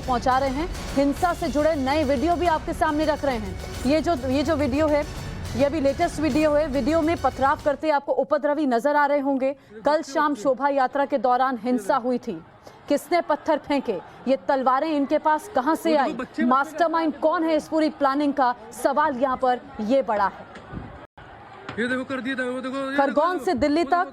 तक पहुंचा रहे हैं। हिंसा से जुड़े नए वीडियो भी आपके सामने रख रहे हैं। ये जो वीडियो है, ये भी लेटेस्ट वीडियो है। वीडियो में पथराव करते आपको उपद्रवी नजर आ रहे होंगे। कल शाम शोभा यात्रा के दौरान हिंसा हुई थी। किसने पत्थर फेंके, ये तलवारें इनके पास कहां से आई, मास्टरमाइंड कौन है इस पूरी प्लानिंग का, सवाल यहां पर ये बड़ा है। ये देखो कर दिया, देखो खरगोन से दिल्ली तक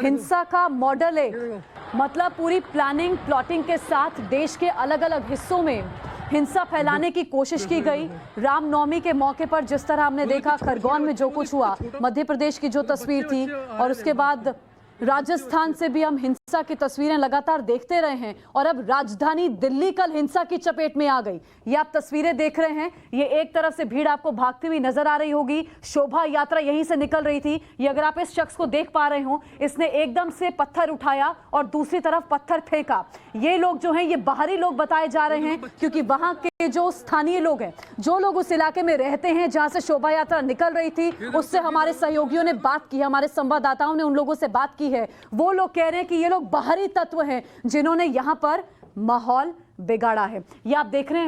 हिंसा का मॉडल है। मतलब पूरी प्लानिंग प्लॉटिंग के साथ देश के अलग अलग हिस्सों में हिंसा फैलाने की कोशिश की गई। रामनवमी के मौके पर जिस तरह हमने देखा खरगोन में जो कुछ हुआ, मध्य प्रदेश की जो तस्वीर थी, और उसके बाद राजस्थान से भी हम हिंसा की तस्वीरें लगातार देखते रहे हैं, और अब राजधानी दिल्ली कल हिंसा की चपेट में आ गई। ये आप तस्वीरें देख रहे हैं। ये एक तरफ से भीड़ आपको भागती हुई नजर आ रही होगी। शोभा यात्रा यहीं से निकल रही थी। ये अगर आप इस शख्स को देख पा रहे हो, इसने एकदम से पत्थर उठाया और दूसरी तरफ पत्थर फेंका। ये लोग जो हैं ये बाहरी लोग बताए जा रहे हैं, क्योंकि वहां के जो स्थानीय लोग हैं, जो लोग उस इलाके में रहते हैं जहां से शोभा यात्रा निकल रही थी, उससे हमारे सहयोगियों ने बात की, हमारे संवाददाताओं ने उन लोगों से बात की है। वो लोग कह रहे हैं कि ये लोग बाहरी तत्व हैं जिन्होंने यहां पर माहौल बिगाड़ा है। ये आप देख रहे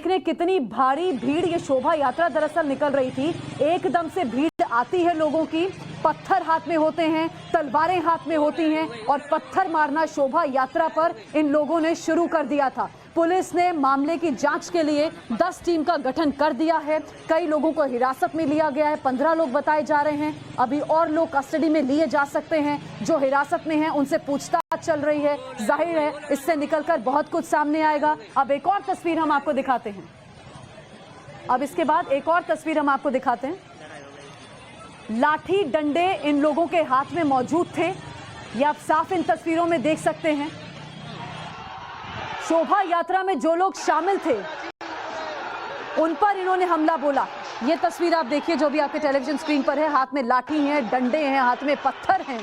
हैं कितनी भारी भीड़। ये शोभा यात्रा दरअसल निकल रही थी, एकदम से भीड़ आती है लोगों की, पत्थर हाथ में होते हैं, तलवारें हाथ में होती हैं, और पत्थर मारना शोभा यात्रा पर इन लोगों ने शुरू कर दिया था। पुलिस ने मामले की जांच के लिए 10 टीम का गठन कर दिया है। कई लोगों को हिरासत में लिया गया है, 15 लोग बताए जा रहे हैं। अभी और लोग कस्टडी में लिए जा सकते हैं। जो हिरासत में हैं उनसे पूछताछ चल रही है। जाहिर है इससे निकलकर बहुत कुछ सामने आएगा। अब एक और तस्वीर हम आपको दिखाते हैं। अब इसके बाद एक और तस्वीर हम आपको दिखाते हैं। लाठी डंडे इन लोगों के हाथ में मौजूद थे, ये आप साफ इन तस्वीरों में देख सकते हैं। शोभा यात्रा में जो लोग शामिल थे उन पर इन्होंने हमला बोला। ये तस्वीर आप देखिए जो भी आपके टेलीविजन स्क्रीन पर है। हाथ में लाठी है, डंडे हैं, हाथ में पत्थर हैं,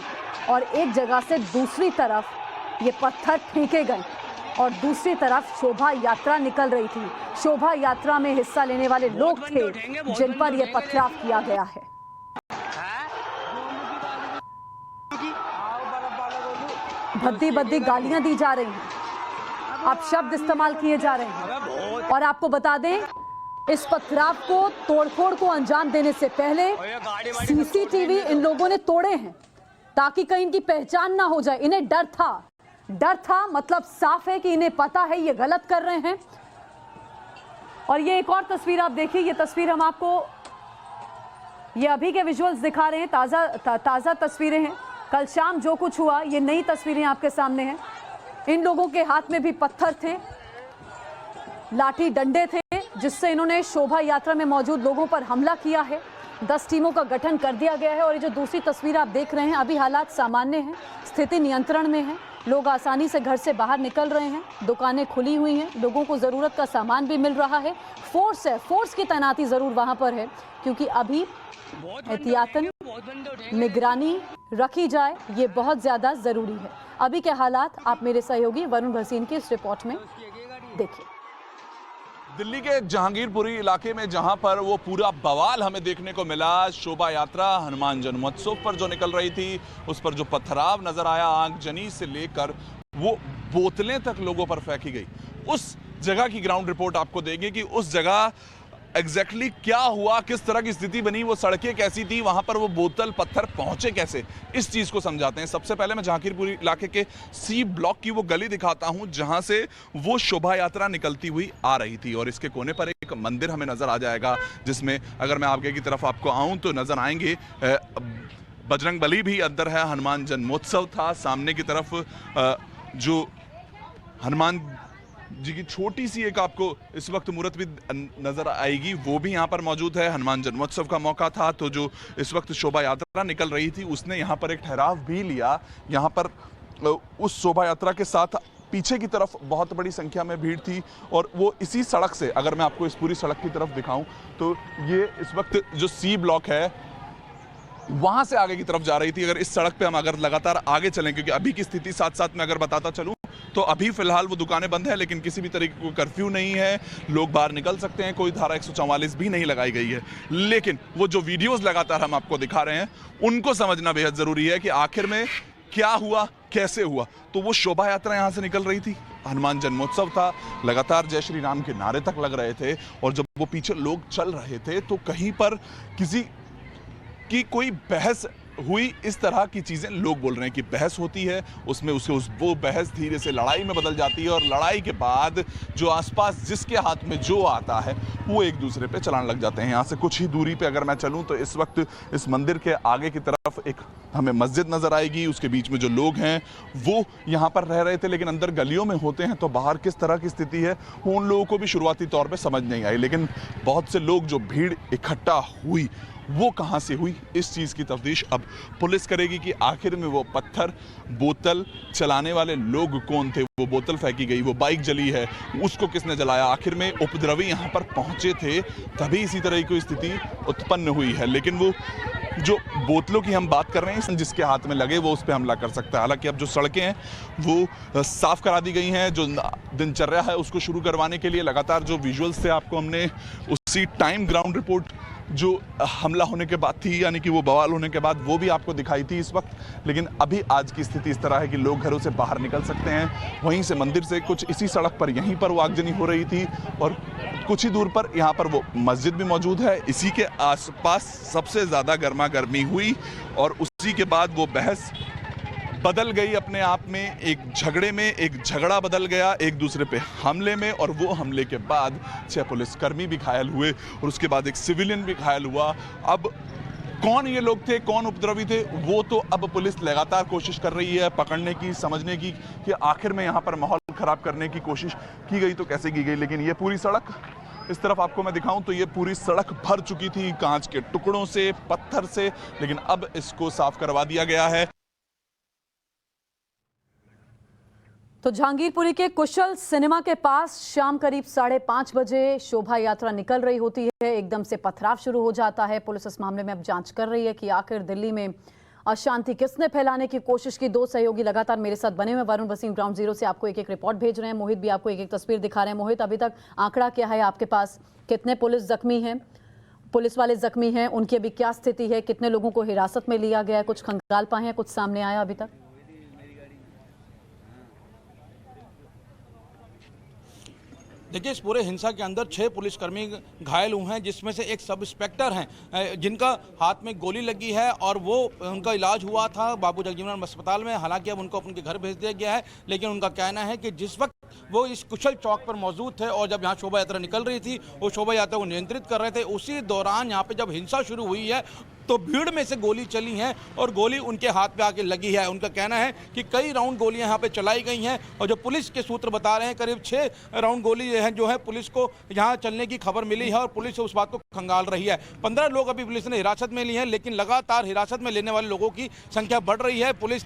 और एक जगह से दूसरी तरफ ये पत्थर फेंके गए और दूसरी तरफ शोभा यात्रा निकल रही थी। शोभा यात्रा में हिस्सा लेने वाले लोग थे जिन पर यह पथराव किया गया है। भद्दी भद्दी गालियां दी जा रही हैं, आप शब्द इस्तेमाल किए जा रहे हैं। और आपको बता दें, इस पथराव को, तोड़फोड़ को अंजाम देने से पहले सीसीटीवी इन लोगों ने तोड़े हैं ताकि कहीं इनकी पहचान ना हो जाए। इन्हें डर था, मतलब साफ है कि इन्हें पता है ये गलत कर रहे हैं। और ये एक और तस्वीर आप देखिए। ये तस्वीर हम आपको, ये अभी के विजुअल्स दिखा रहे हैं, ताजा तस्वीरें हैं। कल शाम जो कुछ हुआ, ये नई तस्वीरें आपके सामने हैं। इन लोगों के हाथ में भी पत्थर थे, लाठी डंडे थे, जिससे इन्होंने शोभा यात्रा में मौजूद लोगों पर हमला किया है। 10 टीमों का गठन कर दिया गया है। और ये जो दूसरी तस्वीर आप देख रहे हैं, अभी हालात सामान्य हैं, स्थिति नियंत्रण में है। लोग आसानी से घर से बाहर निकल रहे हैं, दुकानें खुली हुई हैं, लोगों को ज़रूरत का सामान भी मिल रहा है। फोर्स की तैनाती ज़रूर वहाँ पर है, क्योंकि अभी एहतियातन निगरानी रखी जाए, ये बहुत ज़्यादा ज़रूरी है। अभी के हालात आप मेरे सहयोगी वरुण भसीन की इस रिपोर्ट में देखिए। दिल्ली के जहांगीरपुरी इलाके में जहां पर वो पूरा बवाल हमें देखने को मिला, शोभा यात्रा हनुमान जन्मोत्सव पर जो निकल रही थी, उस पर जो पथराव नजर आया, आगजनी से लेकर वो बोतलें तक लोगों पर फेंकी गई, उस जगह की ग्राउंड रिपोर्ट आपको देंगे कि उस जगह एग्जैक्टली क्या हुआ, किस तरह की स्थिति बनी, वो सड़कें कैसी थी, वहां पर वो बोतल पत्थर पहुंचे कैसे, इस चीज को समझाते हैं। सबसे पहले मैं जहांगीरपुरी इलाके के सी ब्लॉक की वो गली दिखाता हूं जहां से वो शोभा यात्रा निकलती हुई आ रही थी। और इसके कोने पर एक मंदिर हमें नजर आ जाएगा, जिसमें अगर मैं आगे की तरफ आपको आऊं तो नजर आएंगे बजरंग बली भी अंदर है, हनुमान जन्मोत्सव था। सामने की तरफ जो हनुमान जी की छोटी सी एक आपको इस वक्त मूर्त भी नजर आएगी, वो भी यहाँ पर मौजूद है। हनुमान जन्मोत्सव का मौका था, तो जो इस वक्त शोभा यात्रा निकल रही थी उसने यहाँ पर एक ठहराव भी लिया। यहाँ पर उस शोभा यात्रा के साथ पीछे की तरफ बहुत बड़ी संख्या में भीड़ थी, और वो इसी सड़क से, अगर मैं आपको इस पूरी सड़क की तरफ दिखाऊं तो ये इस वक्त जो सी ब्लॉक है वहां से आगे की तरफ जा रही थी। अगर इस सड़क पे हम अगर लगातार आगे चलें, क्योंकि अभी की स्थिति साथ साथ में अगर बताता चलूं तो अभी फिलहाल वो दुकानें बंद है, लेकिन किसी भी तरीके का कर्फ्यू नहीं है, लोग बाहर निकल सकते हैं, कोई धारा 144 भी नहीं लगाई गई है। लेकिन वो जो वीडियोस लगातार हम आपको दिखा रहे हैं उनको समझना बेहद जरूरी है कि आखिर में क्या हुआ, कैसे हुआ। तो वो शोभा यात्रा यहां से निकल रही थी, हनुमान जन्मोत्सव था, लगातार जय श्री राम के नारे तक लग रहे थे और जब वो पीछे लोग चल रहे थे तो कहीं पर किसी की कोई बहस हुई, इस तरह की चीज़ें लोग बोल रहे हैं कि बहस होती है, उसमें वो बहस धीरे से लड़ाई में बदल जाती है और लड़ाई के बाद जो आसपास जिसके हाथ में जो आता है वो एक दूसरे पे चलाने लग जाते हैं। यहाँ से कुछ ही दूरी पे अगर मैं चलूँ तो इस वक्त इस मंदिर के आगे की तरफ एक हमें मस्जिद नज़र आएगी, उसके बीच में जो लोग हैं वो यहाँ पर रह रहे थे, लेकिन अंदर गलियों में होते हैं तो बाहर किस तरह की स्थिति है वो उन लोगों को भी शुरुआती तौर पर समझ नहीं आई। लेकिन बहुत से लोग, जो भीड़ इकट्ठा हुई वो कहां से हुई, इस चीज की तफ्तीश अब पुलिस करेगी कि आखिर में वो पत्थर, बोतल चलाने वाले लोग कौन थे, वो बोतल फेंकी गई, वो बाइक जली है, उसको किसने जलाया, आखिर में उपद्रवी यहां पर पहुंचे थे तभी इसी तरह की स्थिति उत्पन्न हुई है। लेकिन वो जो बोतलों की हम बात कर रहे हैं, जिसके हाथ में लगे वो उस पर हमला कर सकता है। हालांकि अब जो सड़कें हैं वो साफ करा दी गई हैं, जो दिनचर्या है उसको शुरू करवाने के लिए लगातार जो विजुअल्स थे आपको हमने उसी टाइम ग्राउंड रिपोर्ट जो हमला होने के बाद थी, यानी कि वो बवाल होने के बाद, वो भी आपको दिखाई थी इस वक्त। लेकिन अभी आज की स्थिति इस तरह है कि लोग घरों से बाहर निकल सकते हैं, वहीं से मंदिर से कुछ इसी सड़क पर यहीं पर वो आगजनी हो रही थी और कुछ ही दूर पर यहाँ पर वो मस्जिद भी मौजूद है। इसी के आसपास सबसे ज़्यादा गर्मा गर्मी हुई और उसी के बाद वो बहस बदल गई अपने आप में एक झगड़े में, एक झगड़ा बदल गया एक दूसरे पे हमले में और वो हमले के बाद 6 पुलिसकर्मी भी घायल हुए और उसके बाद एक सिविलियन भी घायल हुआ। अब कौन ये लोग थे, कौन उपद्रवी थे, वो तो अब पुलिस लगातार कोशिश कर रही है पकड़ने की, समझने की कि आखिर में यहाँ पर माहौल खराब करने की कोशिश की गई तो कैसे की गई। लेकिन ये पूरी सड़क, इस तरफ आपको मैं दिखाऊं तो ये पूरी सड़क भर चुकी थी कांच के टुकड़ों से, पत्थर से, लेकिन अब इसको साफ करवा दिया गया है। तो जहांगीरपुरी के कुशल सिनेमा के पास शाम करीब 5:30 बजे शोभा यात्रा निकल रही होती है, एकदम से पथराव शुरू हो जाता है। पुलिस इस मामले में अब जांच कर रही है कि आखिर दिल्ली में अशांति किसने फैलाने की कोशिश की। 2 सहयोगी लगातार मेरे साथ बने हुए, वरुण वसीम ग्राउंड जीरो से आपको एक-एक रिपोर्ट भेज रहे हैं, मोहित भी आपको एक-एक तस्वीर दिखा रहे हैं। मोहित, अभी तक आंकड़ा क्या है आपके पास, कितने पुलिस जख्मी हैं, पुलिस वाले जख्मी हैं, उनकी अभी क्या स्थिति है, कितने लोगों को हिरासत में लिया गया है, कुछ खंगाल पाए हैं, कुछ सामने आया अभी तक? देखिए, इस पूरे हिंसा के अंदर 6 पुलिसकर्मी घायल हुए हैं, जिसमें से एक सब इंस्पेक्टर हैं जिनका हाथ में गोली लगी है और वो उनका इलाज हुआ था बाबू जगजीवन अस्पताल में। हालांकि अब उनको उनके घर भेज दिया गया है, लेकिन उनका कहना है कि जिस वक्त वो इस कुशल चौक पर मौजूद थे और जब यहाँ शोभा यात्रा निकल रही थी, वो शोभा यात्रा को नियंत्रित कर रहे थे, उसी दौरान यहाँ पे जब हिंसा शुरू हुई है तो भीड़ में से गोली चली है और गोली उनके हाथ पे आके लगी है। उनका कहना है कि कई राउंड गोलियां यहाँ पे चलाई गई हैं और जो पुलिस के सूत्र बता रहे हैं करीब 6 राउंड गोली हैं जो है पुलिस को यहाँ चलने की खबर मिली है और पुलिस उस बात को खंगाल रही है। 15 लोग अभी पुलिस ने हिरासत में लिए हैं, लेकिन लगातार हिरासत में लेने वाले लोगों की संख्या बढ़ रही है। पुलिस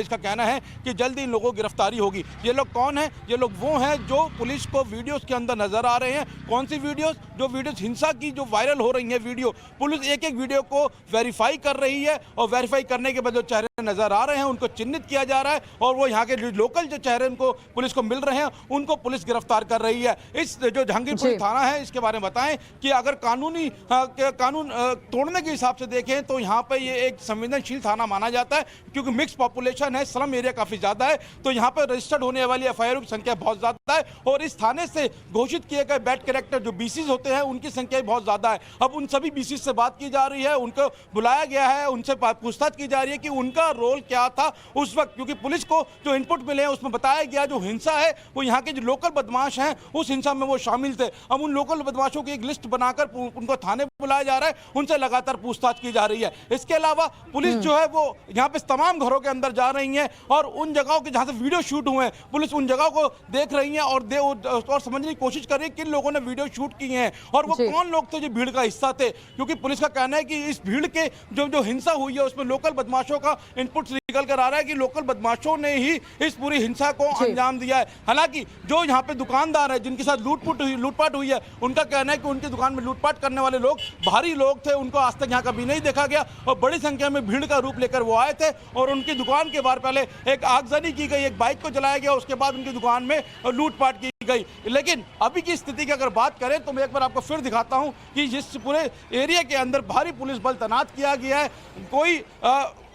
का कहना है कि जल्द ही इन लोगों की गिरफ्तारी होगी। ये लोग कौन है? ये लोग वो हैं जो पुलिस को वीडियोस के अंदर नजर आ रहे हैं। कौन सी वीडियोस? जो वीडियोस हिंसा की जो वायरल हो रही है वीडियो, पुलिस एक एक वीडियो को वेरीफाई कर रही है और वेरीफाई करने के बाद जो चेहरे नजर आ रहे हैं उनको चिन्हित किया जा रहा है और वो यहाँ के लोकल जो चेहरे उनको पुलिस को मिल रहे हैं उनको पुलिस गिरफ्तार कर रही है। इस जो जहांगीरपुरी थाना है इसके बारे में बताएं कि अगर कानून तोड़ने के हिसाब से देखें तो यहाँ पे ये एक संवेदनशील थाना माना जाता है, क्योंकि मिक्स पॉपुलेशन है, स्लम एरिया काफी ज्यादा है, तो यहाँ पे रजिस्टर्ड होने वाली एफआईआर की संख्या बहुत ज्यादा है और इस थाने से घोषित किए गए बैड कैरेक्टर जो बीसीज होते हैं उनकी संख्या बहुत ज्यादा है। अब उन सभी बीसीज से बात की जा रही है, उनको बुलाया गया है, उनसे पूछताछ की जा रही है कि उनका रोल क्या था उस वक्त, क्योंकि पुलिस को जो इनपुट मिले हैं उसमें बताया गया जो हिंसा है वो यहाँ के जो लोकल बदमाश हैं उस हिंसा में वो शामिल थे। अब उन लोकल बदमाशों की एक लिस्ट बनाकर उनको थाने बुलाया जा रहा है, उनसे लगातार पूछताछ की जा रही है। इसके अलावा पुलिस जो है वो यहाँ पे तमाम घरों के अंदर जा रही है और उन जगहों के जहाँ से वीडियो शूट हुए हैं पुलिस उन जगहों को देख रही है और समझने की कोशिश कर रही है किन लोगों ने वीडियो शूट किए हैं और वो कौन लोग थे जो भीड़ का हिस्सा थे, क्योंकि पुलिस का कहना है कि इस भीड़ के जो हिंसा हुई है उसमें लोकल बदमाशों का इनपुट निकल कर आ रहा है कि लोकल बदमाशों ने ही इस पूरी हिंसा को अंजाम दिया है। हालांकि जो यहाँ पे दुकानदार है जिनके साथ लूटपाट हुई है उनका कहना है कि उनकी दुकान में लूटपाट करने वाले लोग भारी लोग थे, उनको आज तक यहाँ कभी नहीं देखा गया और बड़ी संख्या में भीड़ का रूप लेकर वो आए थे और उनकी दुकान के बाहर पहले एक आगजनी की गई, एक बाइक को जलाया गया, उसके बाद उनकी दुकान में लूटपाट की गई। लेकिन अभी की स्थिति की अगर बात करें तो मैं एक बार आपको फिर दिखाता हूं कि जिस पूरे एरिया के अंदर भारी पुलिस बल तैनात किया गया है, कोई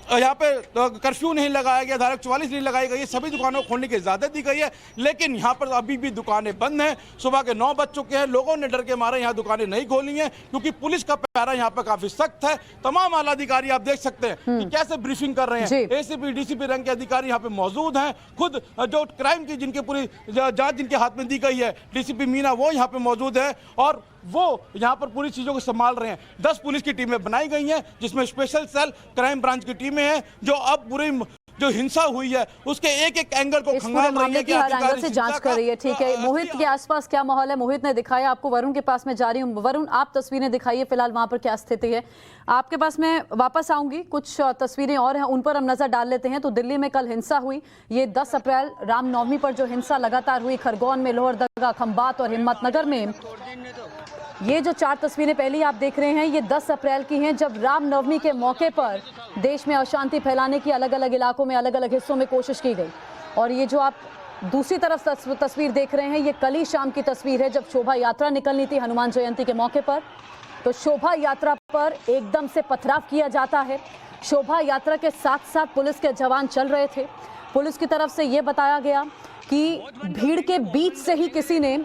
यहाँ पे कर्फ्यू नहीं लगाया गया, धारा 44 नहीं लगाई गई है, सभी दुकानों को खोलने की इजाजत दी गई है, लेकिन यहाँ पर अभी भी दुकानें बंद हैं। सुबह के 9 बज चुके हैं, लोगों ने डर के मारे यहाँ दुकानें नहीं खोली हैं, क्योंकि पुलिस का पहरा यहाँ पर काफी सख्त है। तमाम आला अधिकारी आप देख सकते हैं कि कैसे ब्रीफिंग कर रहे हैं। एसीपी डीसीपी रैंक के अधिकारी यहाँ पे मौजूद हैं, खुद जो क्राइम की जिनके पूरी जांच जिनके हाथ में दी गई है, डीसीपी मीना वो यहाँ पे मौजूद है और वो यहाँ पर पूरी चीजों को संभाल रहे हैं। 10 पुलिस की टीमें बनाई गई हैं, जिसमें स्पेशल सेल, क्राइम ब्रांच की टीमें हैं, जो अब पूरी जो हिंसा हुई है उसके एक एक एंगल को खंगाल रही है कि हर एंगल से जांच कर रही है। ठीक है, मोहित के आसपास क्या माहौल है? मोहित ने दिखाया आपको, वरुण के पास में जा रही हूँ। वरुण, आप तस्वीरें दिखाइए फिलहाल वहां पर क्या स्थिति है। आपके पास मैं वापस आऊंगी, कुछ तस्वीरें और हैं उन पर हम नजर डाल लेते हैं। तो दिल्ली में कल हिंसा हुई, ये 10 अप्रैल रामनवमी पर जो हिंसा लगातार हुई, खरगोन में, लोहरदगा, खंबात और हिम्मतनगर में। ये जो 4 तस्वीरें पहली आप देख रहे हैं, ये 10 अप्रैल की हैं, जब रामनवमी के मौके पर देश में अशांति फैलाने की अलग अलग इलाकों में, अलग अलग हिस्सों में कोशिश की गई। और ये जो आप दूसरी तरफ तस्वीर देख रहे हैं, ये कल ही शाम की तस्वीर है, जब शोभा यात्रा निकलनी थी हनुमान जयंती के मौके पर। तो शोभा यात्रा पर एकदम से पथराव किया जाता है। शोभा यात्रा के साथ साथ पुलिस के जवान चल रहे थे। पुलिस की तरफ से ये बताया गया कि भीड़ के बीच से ही किसी ने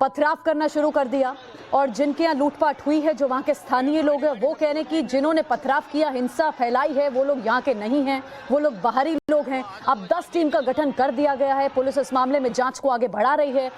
पथराव करना शुरू कर दिया और जिनके यहाँ लूटपाट हुई है, जो वहाँ के स्थानीय लोग हैं, वो कह रहे हैं कि जिन्होंने पथराव किया, हिंसा फैलाई है, वो लोग यहाँ के नहीं हैं, वो लोग बाहरी लोग हैं। अब 10 टीम का गठन कर दिया गया है। पुलिस इस मामले में जांच को आगे बढ़ा रही है